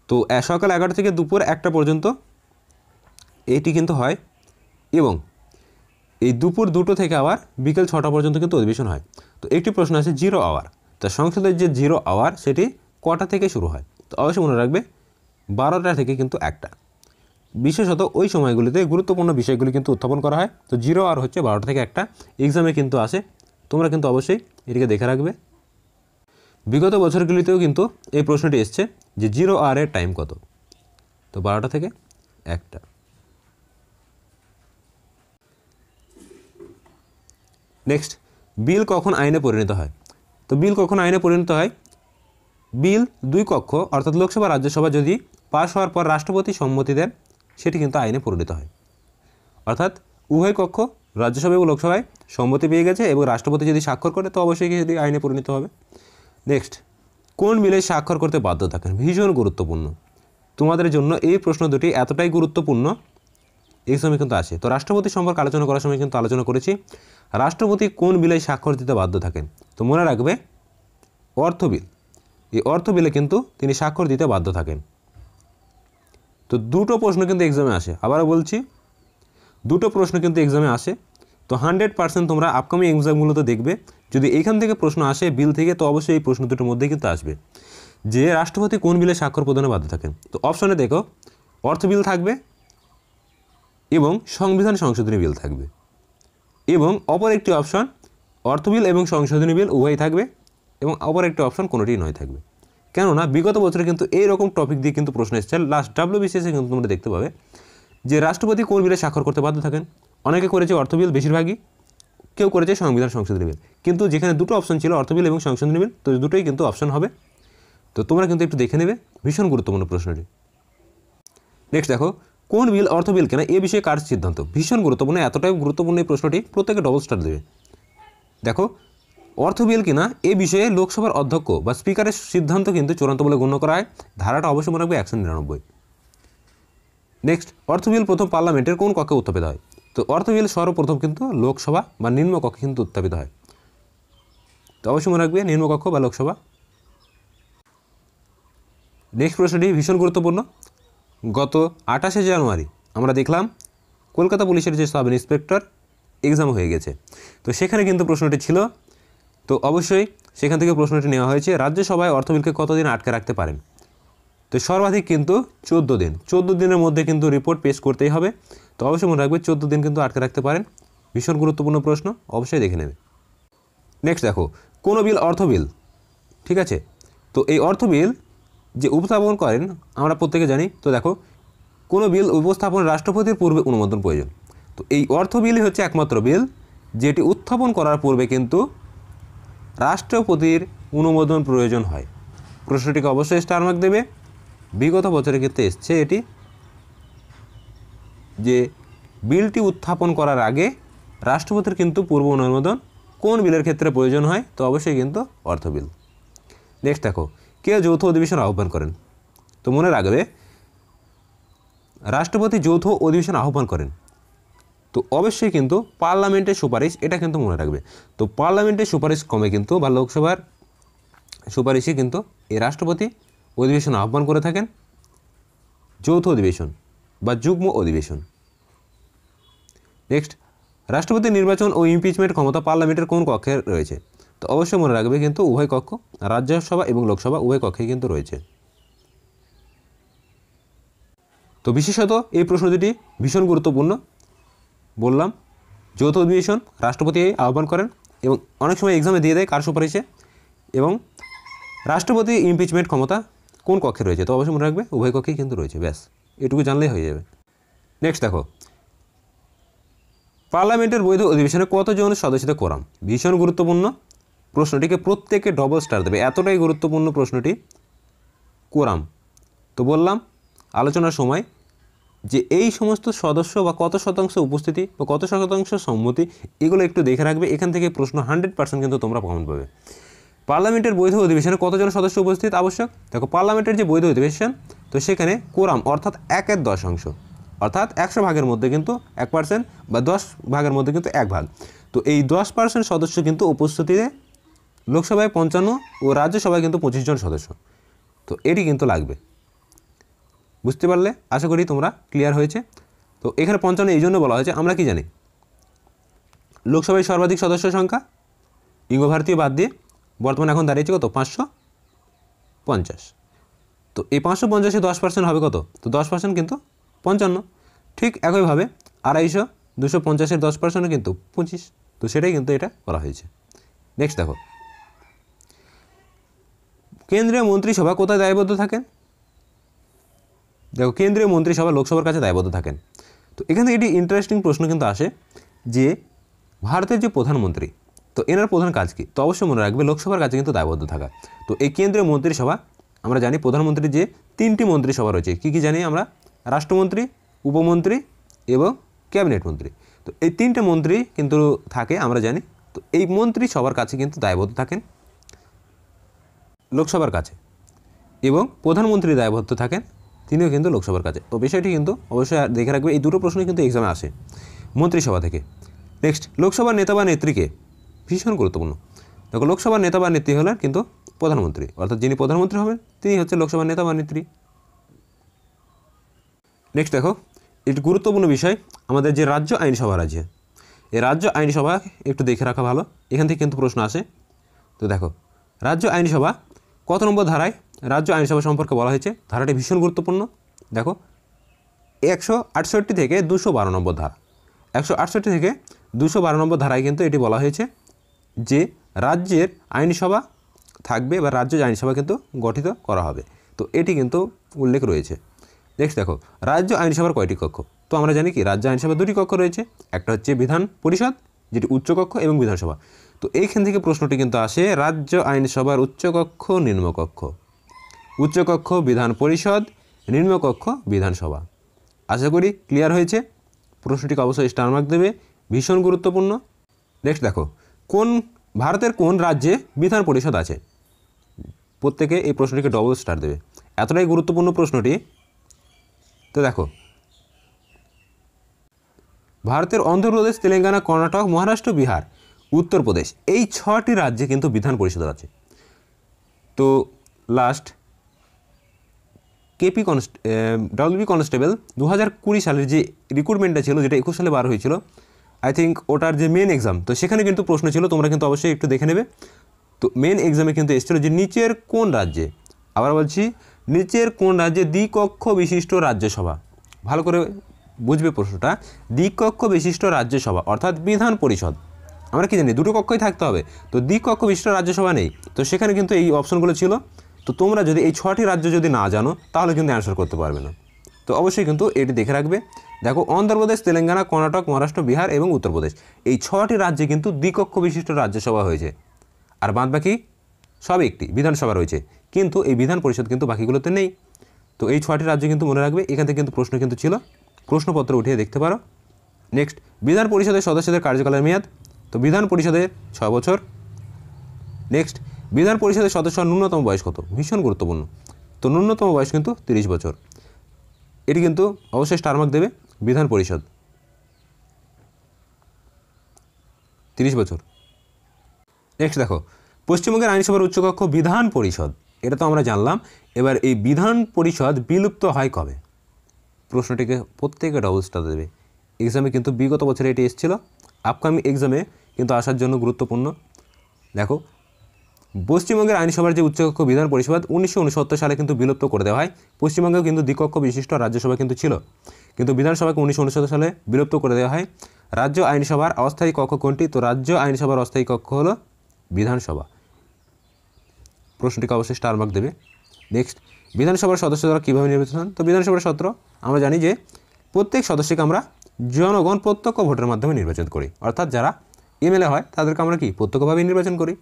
তো সকাল 11টা থেকে দুপুর 1টা পর্যন্ত এটি কিন্তু হয় এবং এই দুপুর 2টো থেকে আবার বিকেল 6টা পর্যন্ত কিন্তু অধিবেশন হয়। তো একটি প্রশ্ন আছে 0 আওয়ার, তা সংসদের যে 0 আওয়ার সেটি কটা থেকে শুরু হয়? তো অবশ্যই মনে রাখবে 12টা থেকে কিন্তু 1টা। বিশেষত ওই সময়গুলিতে গুরুত্বপূর্ণ বিষয়গুলি কিন্তু উত্থাপন করা হয়। তো 0 আওয়ার হচ্ছে 12টা থেকে 1টা, এক্সামে কিন্তু আসে, তোমরা কিন্তু অবশ্যই এটিকে দেখে রাখবে। বিগত বছরগুলিতেও কিন্তু এই প্রশ্নটি এসছে যে 0 আওয়ারের টাইম কত? তো 12টা থেকে 1টা। নেক্সট, বিল কখন আইনে পরিণত হয়? তো বিল কখন আইনে পরিণত হয়? বিল 2 কক্ষ অর্থাৎ লোকসভা রাজ্যসভা যদি পাশ হওয়ার পর রাষ্ট্রপতি সম্মতি দেন সেটি কিন্তু আইনে পরিণত হয়। অর্থাৎ উভয় কক্ষ রাজ্যসভা এবং লোকসভায় সম্মতি পেয়ে গেছে এবং রাষ্ট্রপতি যদি স্বাক্ষর করে তো অবশ্যই সেটি আইনে পরিণত হবে। নেক্সট, কোন বিলে স্বাক্ষর করতে বাধ্য থাকেন? ভীষণ গুরুত্বপূর্ণ তোমাদের জন্য এই প্রশ্ন দুটি, এতটাই গুরুত্বপূর্ণ এক্সামে কিন্তু আসে। তো রাষ্ট্রপতি সম্পর্কে আলোচনা করার সময় কিন্তু আলোচনা করেছি রাষ্ট্রপতি কোন বিলে স্বাক্ষর দিতে বাধ্য থাকেন। তো মনে রাখবে অর্থ বিল, এই অর্থ বিলে কিন্তু তিনি স্বাক্ষর দিতে বাধ্য থাকেন। তো 2টো প্রশ্ন কিন্তু এক্সামে আসে, আবারও বলছি 2টো প্রশ্ন কিন্তু এক্সামে আসে। তো 100% তোমরা আপকামিং এক্সামগুলোতে দেখবে যদি এইখান থেকে প্রশ্ন আসে বিল থেকে, তো অবশ্যই এই প্রশ্ন দুটোর মধ্যেই কিন্তু আসবে যে রাষ্ট্রপতি কোন বিলে স্বাক্ষর প্রদানে বাধ্য থাকেন। তো অপশনে দেখো অর্থ বিল থাকবে এবং সংবিধান সংশোধনী বিল থাকবে, এবং অপর একটি অপশন অর্থ বিল এবং সংশোধনী বিল উভয়ই থাকবে, এবং অপর একটি অপশন কোনোটিই নয় থাকবে। কেননা বিগত বছরে কিন্তু এইরকম টপিক দিয়ে কিন্তু প্রশ্ন এসেছে। লাস্ট WBCS কিন্তু তোমরা দেখতে পাবে যে রাষ্ট্রপতি কোন বিলে স্বাক্ষর করতে বাধ্য থাকেন। অনেকে করেছে অর্থ বিল, বেশিরভাগই কেউ করেছে সংবিধান সংশোধনী বিল, কিন্তু যেখানে 2টো অপশন ছিল অর্থ বিল এবং সংশোধনী বিল, তো দুটোই কিন্তু অপশন হবে। তো তোমরা কিন্তু একটু দেখে নেবে, ভীষণ গুরুত্বপূর্ণ প্রশ্নটি। নেক্সট দেখো, কোন বিল অর্থ বিল কেনা এ বিষয়ে কার সিদ্ধান্ত? ভীষণ গুরুত্বপূর্ণ, এতটাই গুরুত্বপূর্ণ এই প্রশ্নটি, প্রত্যেকে ডবল স্টার দেবে। দেখো, অর্থ বিল কিনা এ বিষয়ে লোকসভার অধ্যক্ষ বা স্পিকারের সিদ্ধান্ত কিন্তু চূড়ান্ত বলে গণ্য করা হয়। ধারাটা অবশ্যই মনে রাখবে 199। নেক্সট, অর্থ বিল প্রথম পার্লামেন্টের কোন কক্ষে উত্থাপিত হয়? তো অর্থ বিল সর্বপ্রথম কিন্তু লোকসভা বা নিম্নকক্ষে কিন্তু উত্থাপিত হয়। তো অবশ্যই মনে রাখবে নিম্নকক্ষ বা লোকসভা। নেক্সট প্রশ্নটি ভীষণ গুরুত্বপূর্ণ। গত 28শে জানুয়ারি আমরা দেখলাম কলকাতা পুলিশের যে সাব ইন্সপেক্টর এক্সাম হয়ে গেছে, তো সেখানে কিন্তু প্রশ্নটি ছিল। তো অবশ্যই সেখান থেকে প্রশ্নটি নেওয়া হয়েছে রাজ্যসভায় অর্থ বিলকে কতদিন আটকে রাখতে পারেন? তো সর্বাধিক কিন্তু 14 দিন। 14 দিনের মধ্যে কিন্তু রিপোর্ট পেশ করতেই হবে। তো অবশ্যই মনে রাখবে 14 দিন কিন্তু আটকে রাখতে পারেন। ভীষণ গুরুত্বপূর্ণ প্রশ্ন, অবশ্যই দেখে নেবে। নেক্সট দেখো, কোন বিল অর্থ বিল, ঠিক আছে। তো এই অর্থ বিল যে উপস্থাপন করেন আমরা প্রত্যেকে জানি। তো দেখো, কোনো বিল উপস্থাপন রাষ্ট্রপতির পূর্বে অনুমোদন প্রয়োজন। তো এই অর্থ বিলই হচ্ছে একমাত্র বিল যেটি উত্থাপন করার পূর্বে কিন্তু রাষ্ট্রপতির অনুমোদন প্রয়োজন হয়। প্রশ্নটিকে অবশ্যই স্টার মার্ক দেবে। বিগত বছরের ক্ষেত্রে এসছে এটি যে বিলটি উত্থাপন করার আগে রাষ্ট্রপতির কিন্তু পূর্ব অনুমোদন কোন বিলের ক্ষেত্রে প্রয়োজন হয়? তো অবশ্যই কিন্তু অর্থ বিল। নেক্সট দেখো, কে যৌথ অধিবেশন আহ্বান করেন? তো মনে রাখবে রাষ্ট্রপতি যৌথ অধিবেশন আহ্বান করেন। তো অবশ্যই কিন্তু পার্লামেন্টের সুপারিশ, এটা কিন্তু মনে রাখবে। তো পার্লামেন্টের সুপারিশ ক্রমে কিন্তু বা লোকসভার সুপারিশে কিন্তু এই রাষ্ট্রপতি অধিবেশন আহ্বান করে থাকেন, যৌথ অধিবেশন বা যুগ্ম অধিবেশন। নেক্সট, রাষ্ট্রপতির নির্বাচন ও ইমপিচমেন্ট ক্ষমতা পার্লামেন্টের কোন কক্ষে রয়েছে? তো অবশ্যই মনে রাখবে কিন্তু উভয় কক্ষ, রাজ্যসভা এবং লোকসভা উভয় কক্ষে কিন্তু রয়েছে। তো বিশেষত এই প্রশ্ন দুটি ভীষণ গুরুত্বপূর্ণ। বললাম যৌথ অধিবেশন রাষ্ট্রপতি আহ্বান করেন এবং অনেক সময় এক্সামে দিয়ে দেয় কার সুপারিশে, এবং রাষ্ট্রপতি ইমপিচমেন্ট ক্ষমতা কোন কক্ষে রয়েছে? তো অবশ্যই মনে রাখবে উভয় কক্ষেই কিন্তু রয়েছে। ব্যাস এটুকু জানলেই হয়ে যাবে। নেক্সট দেখো, পার্লামেন্টের বৈধ অধিবেশনে কতজন সদস্যদের কোরাম? ভীষণ গুরুত্বপূর্ণ প্রশ্নটিকে প্রত্যেকে ডবল স্টার দেবে, এতটাই গুরুত্বপূর্ণ প্রশ্নটি। কোরাম, তো বললাম আলোচনার সময় যে এই সমস্ত সদস্য বা কত শতাংশ উপস্থিতি বা কত শতাংশ সম্মতি, এগুলো একটু দেখে রাখবে। এখান থেকে প্রশ্ন 100% কিন্তু তোমরা কমন পাবে। পার্লামেন্টের বৈধ অধিবেশনে কতজন সদস্য উপস্থিত আবশ্যক? দেখো, পার্লামেন্টের যে বৈধ অধিবেশন, তো সেখানে কোরাম অর্থাৎ 1/10, অর্থাৎ 100 ভাগের মধ্যে কিন্তু 1% বা 10 ভাগের মধ্যে কিন্তু 1 ভাগ। তো এই 10% সদস্য কিন্তু উপস্থিতিতে লোকসভায় 55 ও রাজ্যসভায় কিন্তু 25 জন সদস্য। তো এটি কিন্তু লাগবে। বুঝতে পারলে? আশা করি তোমরা ক্লিয়ার হয়েছে। তো এখানে 55 এই জন্য বলা হয়েছে, আমরা কি জানি লোকসভায় সর্বাধিক সদস্য সংখ্যা ইঙ্গ ভারতীয় বাদ দিয়ে বর্তমানে এখন দাঁড়িয়েছে কত 550। তো এই 550-এ 10% হবে কত, তো 10% কিন্তু 55। ঠিক একইভাবে 250 250-এর 10% কিন্তু 25। তো সেটাই কিন্তু এটা করা হয়েছে। নেক্সট দেখো, কেন্দ্রীয় মন্ত্রিসভা কোথায় দায়বদ্ধ থাকেন? দেখো, কেন্দ্রীয় মন্ত্রিসভা লোকসভার কাছে দায়বদ্ধ থাকেন। তো এখানে একটি ইন্টারেস্টিং প্রশ্ন কিন্তু আসে যে ভারতের যে প্রধানমন্ত্রী, তো এনার প্রধান কাজ কি? তো অবশ্যই মনে রাখবে লোকসভার কাছে কিন্তু দায়বদ্ধ থাকা। তো এই কেন্দ্রীয় মন্ত্রিসভা আমরা জানি প্রধানমন্ত্রীর যে 3টি মন্ত্রিসভা রয়েছে, কী কী জানি আমরা? রাষ্ট্রমন্ত্রী, উপমন্ত্রী এবং ক্যাবিনেট মন্ত্রী। তো এই 3টে মন্ত্রী কিন্তু থাকে আমরা জানি। তো এই মন্ত্রিসভার কাছে কিন্তু দায়বদ্ধ থাকেন লোকসভার কাছে, এবং প্রধানমন্ত্রী দায়বদ্ধ থাকেন তিনিও কিন্তু লোকসভার কাছে। তো বিষয়টি কিন্তু অবশ্যই দেখে রাখবে, এই দুটো প্রশ্নই কিন্তু এক্সামে আসে মন্ত্রিসভা থেকে। নেক্সট, লোকসভার নেতা বা নেত্রীকে, ভীষণ গুরুত্বপূর্ণ। দেখো, লোকসভার নেতা বা নেত্রী হলেন কিন্তু প্রধানমন্ত্রী, অর্থাৎ যিনি প্রধানমন্ত্রী হবেন তিনি হচ্ছে লোকসভার নেতা বা নেত্রী। নেক্সট দেখো, একটি গুরুত্বপূর্ণ বিষয় আমাদের যে রাজ্য আইনসভা আছে, এই রাজ্য আইনসভা একটু দেখে রাখা ভালো, এখান থেকে কিন্তু প্রশ্ন আসে। তো দেখো, রাজ্য আইনসভা কত নম্বর ধারায় রাজ্য আইনসভা সম্পর্কে বলা হয়েছে? ধারাটি ভীষণ গুরুত্বপূর্ণ। দেখো, 168 থেকে 212 নম্বর ধারা, 168 থেকে 212 নম্বর ধারায় কিন্তু এটি বলা হয়েছে যে রাজ্যের আইনসভা থাকবে বা রাজ্য আইনসভা কিন্তু গঠিত করা হবে। তো এটি কিন্তু উল্লেখ রয়েছে। নেক্সট দেখো, রাজ্য আইনসভার কয়টি কক্ষ? তো আমরা জানি কি রাজ্য আইনসভার 2টি কক্ষ রয়েছে, একটা হচ্ছে বিধান পরিষদ যেটি উচ্চকক্ষ এবং বিধানসভা। তো এইখান থেকে প্রশ্নটি কিন্তু আসে রাজ্য আইনসভার উচ্চকক্ষ নিম্নকক্ষ, উচ্চকক্ষ বিধান পরিষদ, নিম্নকক্ষ বিধানসভা। আশা করি ক্লিয়ার হয়েছে। প্রশ্নটিকে অবশ্যই স্টার মার্ক দেবে, ভীষণ গুরুত্বপূর্ণ। নেক্সট দেখো, ভারতের কোন রাজ্যে বিধান পরিষদ আছে? প্রত্যেকে এই প্রশ্নটিকে ডবল স্টার দেবে, এতটাই গুরুত্বপূর্ণ প্রশ্নটি। তো দেখো, ভারতের অন্ধ্রপ্রদেশ, তেলেঙ্গানা, কর্ণাটক, মহারাষ্ট্র, বিহার, উত্তরপ্রদেশ, এই 6টি রাজ্যে কিন্তু বিধান পরিষদ আছে। তো লাস্ট ডব্লিউবি কনস্টেবল 2020 সালের যে রিক্রুটমেন্টটা ছিল, যেটা 21 সালে বার হয়েছিল, আই থিঙ্ক ওটার যে মেন এক্সাম, তো সেখানে কিন্তু প্রশ্ন ছিল, তোমরা কিন্তু অবশ্যই একটু দেখে নেবে। তো মেন এক্সামে কিন্তু এসেছিল যে নিচের কোন রাজ্যে, আবার বলছি নিচের কোন রাজ্যে দ্বিকক্ষ বিশিষ্ট রাজ্যসভা, ভালো করে বুঝবে প্রশ্নটা, দ্বিকক্ষ বিশিষ্ট রাজ্যসভা অর্থাৎ বিধান পরিষদ। আমরা কি জানি 2টো কক্ষই থাকতে হবে, তো দ্বিকক্ষ বিশিষ্ট রাজ্যসভা নেই। তো সেখানে কিন্তু এই অপশনগুলো ছিল। তো তোমরা যদি এই 6টি রাজ্য যদি না জানো তাহলে কিন্তু অ্যান্সার করতে পারবে না। তো অবশ্যই কিন্তু এটি দেখে রাখবে। দেখো, অন্ধ্রপ্রদেশ, তেলেঙ্গানা, কর্ণাটক, মহারাষ্ট্র, বিহার এবং উত্তরপ্রদেশ, এই 6টি রাজ্যে কিন্তু দ্বিকক্ষ বিশিষ্ট রাজ্যসভা হয়েছে, আর বাদবাকি সব একটি বিধানসভা রয়েছে, কিন্তু এই বিধান পরিষদ কিন্তু বাকিগুলোতে নেই। তো এই 6টি রাজ্য কিন্তু মনে রাখবে, এখান থেকে কিন্তু প্রশ্ন কিন্তু ছিল, প্রশ্নপত্র উঠিয়ে দেখতে পারো। নেক্সট, বিধান পরিষদের সদস্যদের কার্যকালের মেয়াদ, তো বিধান পরিষদের 6 বছর। নেক্সট, বিধান পরিষদের সদস্য ন্যূনতম বয়স কত? ভীষণ গুরুত্বপূর্ণ। তো ন্যূনতম বয়স কিন্তু 30 বছর। এটি কিন্তু অবশ্যই স্টার মার্ক দেবে, বিধান পরিষদ 30 বছর। নেক্সট দেখো, পশ্চিমবঙ্গের আইনসভার উচ্চকক্ষ বিধান পরিষদ, এটা তো আমরা জানলাম। এবার এই বিধান পরিষদ বিলুপ্ত হয় কবে? প্রশ্নটিকে প্রত্যেকে ডবল স্টার দেবে, এক্সামে কিন্তু বিগত বছরে এটি এসেছিল, আপকামিং এক্সামে কিন্তু আসার জন্য গুরুত্বপূর্ণ। দেখো, পশ্চিমবঙ্গের আইনসভার যে উচ্চকক্ষ বিধান পরিষদ 1969 সালে কিন্তু বিলুপ্ত করে দেওয়া হয়। পশ্চিমবঙ্গেও কিন্তু দ্বিকক্ষ বিশিষ্ট রাজ্যসভা কিন্তু ছিল, কিন্তু বিধানসভাকে 1969 সালে বিলুপ্ত করে দেওয়া হয়। রাজ্য আইনসভার অস্থায়ী কক্ষ কোনটি? তো রাজ্য আইনসভার অস্থায়ী কক্ষ হলো বিধানসভা। প্রশ্নটিকে অবশ্যই স্টার মার্ক দেবে। নেক্সট, বিধানসভার সদস্য দ্বারা কীভাবে নির্বাচন হন? তো বিধানসভার সূত্র আমরা জানি যে প্রত্যেক সদস্যকে আমরা জনগণ প্রত্যক্ষ ভোটের মাধ্যমে নির্বাচন করি, অর্থাৎ যারা এমএলএ হয় তাদেরকে আমরা কি প্রত্যক্ষভাবে নির্বাচন করি।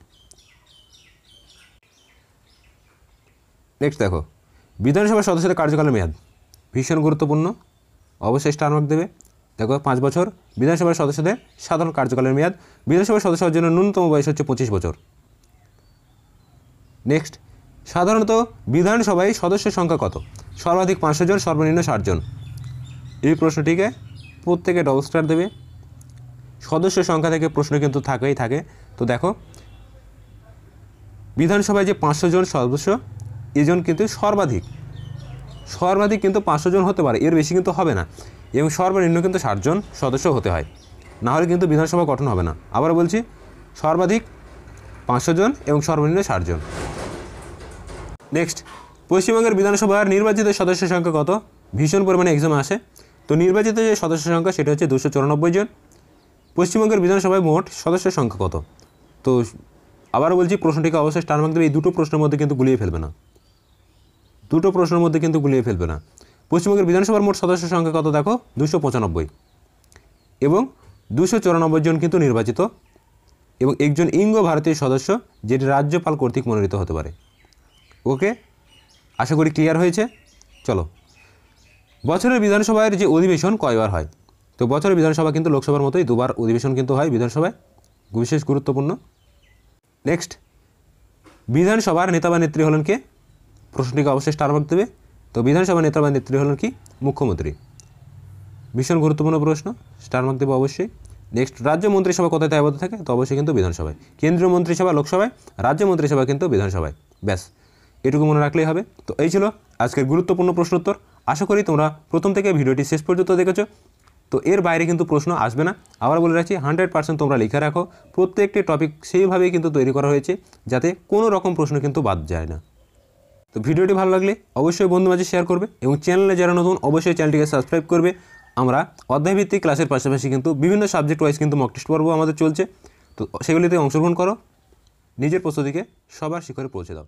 নেক্সট দেখো, বিধানসভার সদস্যদের কার্যকালের মেয়াদ ভীষণ গুরুত্বপূর্ণ, অবশ্যই স্টার মার্ক দেবে। দেখো, 5 বছর বিধানসভার সদস্যদের সাধারণ কার্যকালের মেয়াদ। বিধানসভার সদস্য হওয়ার জন্য ন্যূনতম বয়স হচ্ছে 25 বছর। নেক্সট, সাধারণত বিধানসভায় সদস্যের সংখ্যা কত? সর্বাধিক 500 জন, সর্বনিম্ন 60 জন। এই প্রশ্নটিকে প্রত্যেকে ডবল স্টার দেবে, সদস্য সংখ্যা থেকে প্রশ্ন কিন্তু থাকেই থাকে। তো দেখো, বিধানসভায় যে 500 জন সদস্য, এজন কিন্তু সর্বাধিক কিন্তু 500 জন হতে পারে, এর বেশি কিন্তু হবে না, এবং সর্বনিম্ন কিন্তু 60 জন সদস্য হতে হয়। না হলে কিন্তু বিধানসভা গঠন হবে না। আবার বলছি, সর্বাধিক 500 জন এবং সর্বনিম্ন 60 জন। নেক্সট, পশ্চিমবঙ্গের বিধানসভার নির্বাচিত সদস্যের সংখ্যা কত? ভীষণ পরিমাণে এক্সাম আসে। তো নির্বাচিত যে সদস্যের সংখ্যা সেটা হচ্ছে 294 জন। পশ্চিমবঙ্গের বিধানসভায় মোট সদস্যের সংখ্যা কত? তো আবারও বলছি, প্রশ্নটিকে অবশ্যই স্টার মার্ক দেবে। এই দুটো প্রশ্নের মধ্যে কিন্তু গুলিয়ে ফেলবে না, পশ্চিমবঙ্গের বিধানসভার মোট সদস্যের সংখ্যা কত? দেখো 295 এবং 294 জন কিন্তু নির্বাচিত এবং একজন ইঙ্গ ভারতীয় সদস্য, যেটি রাজ্যপাল কর্তৃক মনোনীত হতে পারে। ওকে, আশা করি ক্লিয়ার হয়েছে। চলো, বছরের বিধানসভার যে অধিবেশন কয়বার হয়? তো বছরের বিধানসভা কিন্তু লোকসভার মতোই 2বার অধিবেশন কিন্তু হয় বিধানসভায়, বিশেষ গুরুত্বপূর্ণ। নেক্সট, বিধানসভার নেতা বা নেত্রী হলেন কে? প্রশ্নটিকে অবশ্যই স্টার মার্ক দেবে। তো বিধানসভার নেতা বা নেত্রী হলেন কি? মুখ্যমন্ত্রী। ভীষণ গুরুত্বপূর্ণ প্রশ্ন, স্টার মার্ক দেবে অবশ্যই। নেক্সট, রাজ্য মন্ত্রিসভা কোথায় আবদ্ধ থাকে? তো অবশ্যই কিন্তু বিধানসভায়। কেন্দ্রীয় মন্ত্রিসভা লোকসভায়, রাজ্য মন্ত্রিসভা কিন্তু বিধানসভায়। ব্যাস, এটুকু মনে রাখলেই হবে। তো এই ছিল আজকের গুরুত্বপূর্ণ প্রশ্নোত্তর। আশা করি তোমরা প্রথম থেকে ভিডিওটি শেষ পর্যন্ত দেখেছো। তো এর বাইরে কিন্তু প্রশ্ন আসবে না। আবার বলে রাখছি, 100% তোমরা লিখে রাখো। প্রত্যেকটি টপিক সেইভাবেই কিন্তু তৈরি করা হয়েছে যাতে কোনো রকম প্রশ্ন কিন্তু বাদ যায় না। তো ভিডিওটি ভালো লাগলে অবশ্যই বন্ধু মাঝে শেয়ার করবে এবং চ্যানেলে যারা নতুন অবশ্যই চ্যানেলটিকে সাবস্ক্রাইব করবে। আমরা অধ্যায়ভিত্তিক ক্লাসের পাশাপাশি কিন্তু বিভিন্ন সাবজেক্ট ওয়াইজ কিন্তু মক টেস্ট পর্ব আমাদের চলছে। তো সেগুলিতে অংশগ্রহণ করো, নিজের প্রস্তুতিকে সবার শিখরে পৌঁছে দাও।